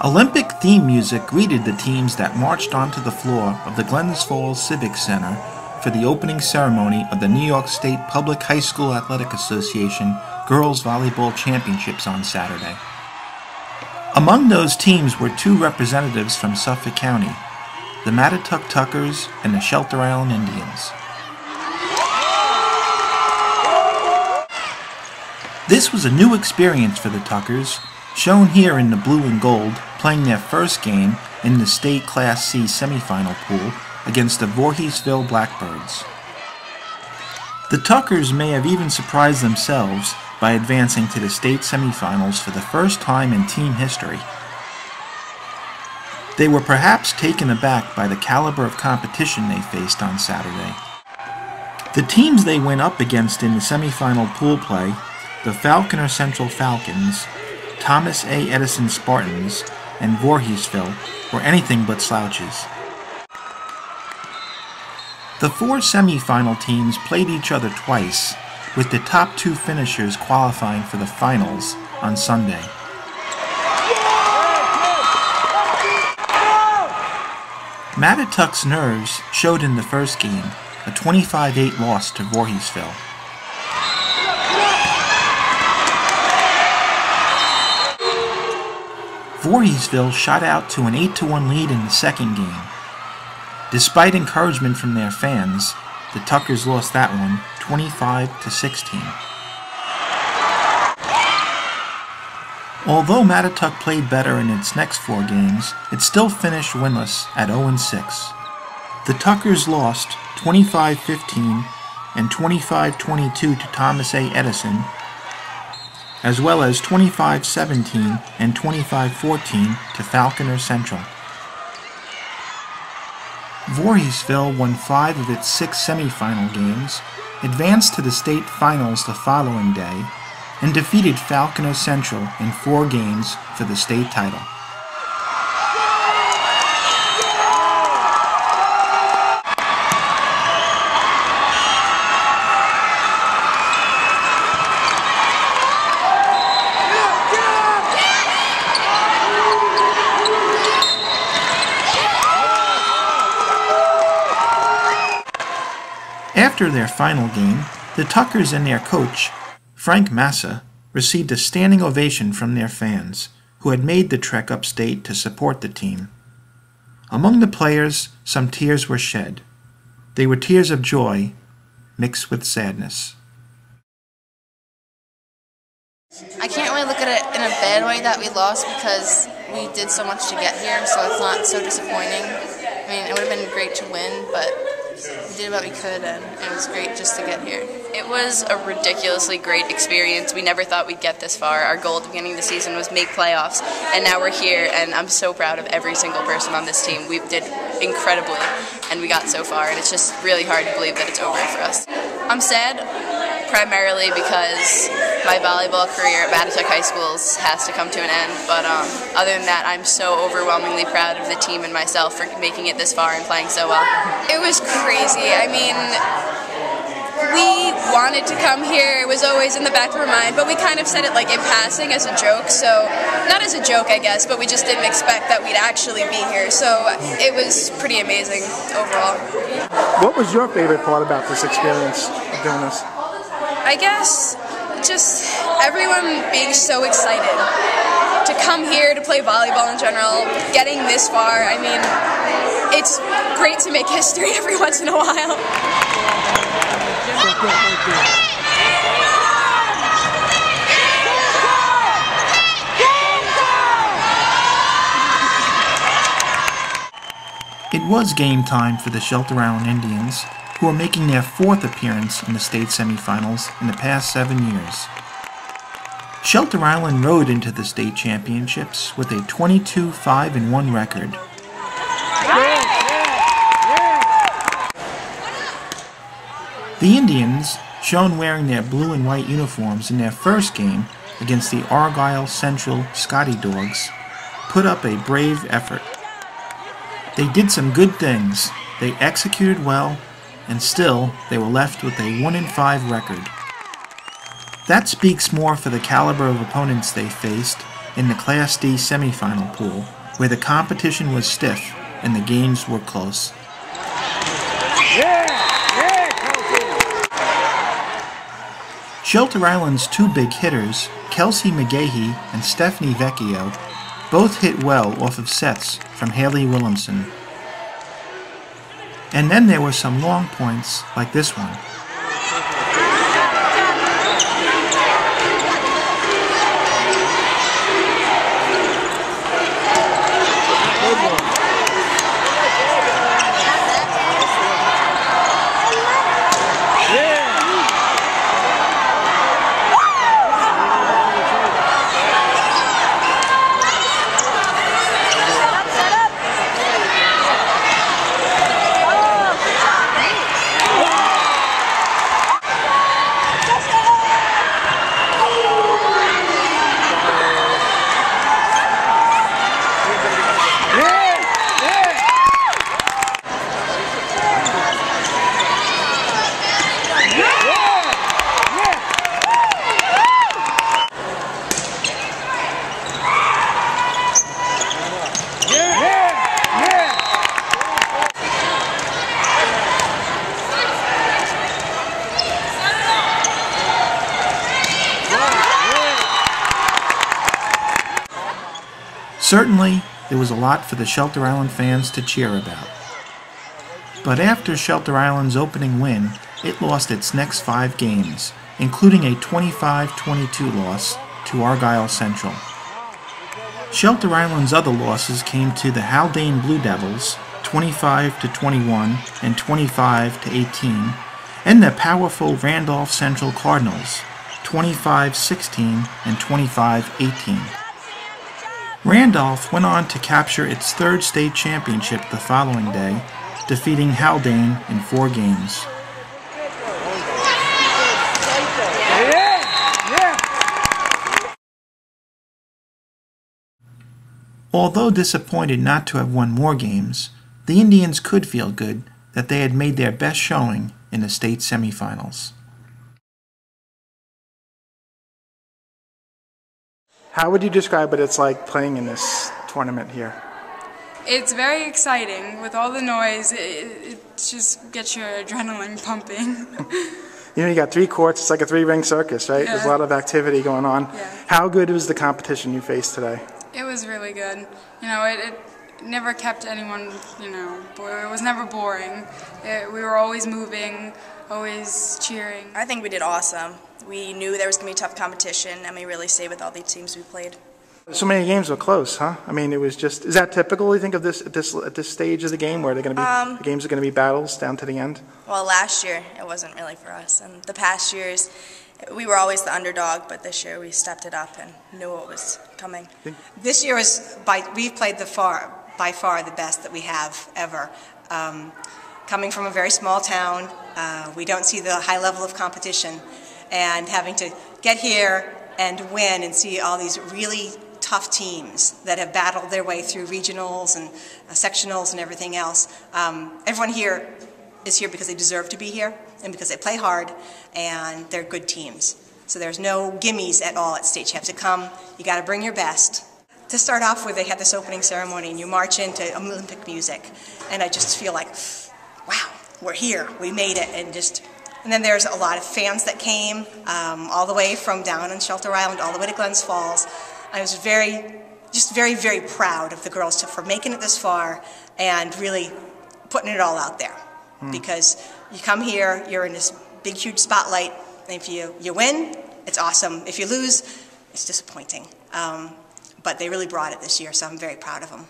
Olympic theme music greeted the teams that marched onto the floor of the Glens Falls Civic Center for the opening ceremony of the New York State Public High School Athletic Association Girls Volleyball Championships on Saturday. Among those teams were two representatives from Suffolk County, the Mattituck Tuckers and the Shelter Island Indians. This was a new experience for the Tuckers, shown here in the blue and gold, playing their first game in the State Class C semifinal pool against the Voorheesville Blackbirds. The Tuckers may have even surprised themselves by advancing to the state semifinals for the first time in team history. They were perhaps taken aback by the caliber of competition they faced on Saturday. The teams they went up against in the semifinal pool play, the Falconer Central Falcons, Thomas A. Edison Spartans, and Voorheesville, were anything but slouches. The four semifinal teams played each other twice, with the top two finishers qualifying for the finals on Sunday. Mattituck's nerves showed in the first game, a 25-8 loss to Voorheesville. Voorheesville shot out to an 8-1 lead in the second game. Despite encouragement from their fans, the Tuckers lost that one 25-16. Although Mattituck played better in its next four games, it still finished winless at 0-6. The Tuckers lost 25-15 and 25-22 to Thomas A. Edison, as well as 25-17 and 25-14 to Falconer Central. Voorheesville won 5 of its 6 semifinal games, advanced to the state finals the following day, and defeated Falconer Central in 4 games for the state title. After their final game, the Tuckers and their coach, Frank Massa, received a standing ovation from their fans, who had made the trek upstate to support the team. Among the players, some tears were shed. They were tears of joy, mixed with sadness. I can't really look at it in a bad way that we lost because we did so much to get here, so it's not so disappointing. I mean, it would have been great to win, but we did what we could, and it was great just to get here. It was a ridiculously great experience. We never thought we'd get this far. Our goal at the beginning of the season was make playoffs, and now we're here, and I'm so proud of every single person on this team. We did incredibly, and we got so far, and it's just really hard to believe that it's over for us. I'm sad, primarily because my volleyball career at Mattituck High Schools has to come to an end, but other than that, I'm so overwhelmingly proud of the team and myself for making it this far and playing so well. It was crazy. I mean, we wanted to come here. It was always in the back of our mind, but we kind of said it like in passing as a joke, so not as a joke, I guess, but we just didn't expect that we'd actually be here, so it was pretty amazing overall. What was your favorite part about this experience of doing this? I guess just everyone being so excited to come here to play volleyball in general, getting this far. I mean, it's great to make history every once in a while. It was game time for the Shelter Island Indians, who are making their 4th appearance in the state semifinals in the past 7 years. Shelter Island rode into the state championships with a 22-5-1 record. The Indians, shown wearing their blue and white uniforms in their first game against the Argyle Central Scotty Dogs, put up a brave effort. They did some good things, they executed well, and still they were left with a 1-5 record. That speaks more for the caliber of opponents they faced in the Class D semifinal pool, where the competition was stiff and the games were close. Shelter Island's two big hitters, Kelsey McGahee and Stephanie Vecchio, both hit well off of sets from Haley Williamson. And then there were some long points like this one. Certainly, there was a lot for the Shelter Island fans to cheer about. But after Shelter Island's opening win, it lost its next 5 games, including a 25-22 loss to Argyle Central. Shelter Island's other losses came to the Haldane Blue Devils, 25-21 and 25-18, and the powerful Randolph Central Cardinals, 25-16 and 25-18. Randolph went on to capture its 3rd state championship the following day, defeating Haldane in 4 games. Although disappointed not to have won more games, the Indians could feel good that they had made their best showing in the state semifinals. How would you describe what it's like playing in this tournament here? It's very exciting. With all the noise, it just gets your adrenaline pumping. You know, you got 3 courts. It's like a 3-ring circus, right? Yeah. There's a lot of activity going on. Yeah. How good was the competition you faced today? It was really good. You know, it never kept anyone, you know, it was never boring. We were always moving, always cheering. I think we did awesome. We knew there was going to be tough competition, and we really stayed with all the teams we played. So many games were close, huh? I mean, it was just, is that typical, you think, of this at this stage of the game, where they're going to be, the games are going to be battles down to the end? Well, last year, it wasn't really for us. And the past years, we were always the underdog, but this year we stepped it up and knew what was coming. This year we've played by far the best that we have ever. Coming from a very small town, we don't see the high level of competition, and having to get here and win and see all these really tough teams that have battled their way through regionals and sectionals and everything else. Everyone here is here because they deserve to be here and because they play hard and they're good teams. So there's no gimmies at all at state. You have to come, you got to bring your best. To start off with, they had this opening ceremony and you march into Olympic music, and I just feel like, wow, we're here, we made it. And then there's a lot of fans that came all the way from down on Shelter Island all the way to Glens Falls. I was very, very proud of the girls for making it this far and really putting it all out there. Because you come here, you're in this big, huge spotlight, and if you win, it's awesome. If you lose, it's disappointing. But they really brought it this year, so I'm very proud of them.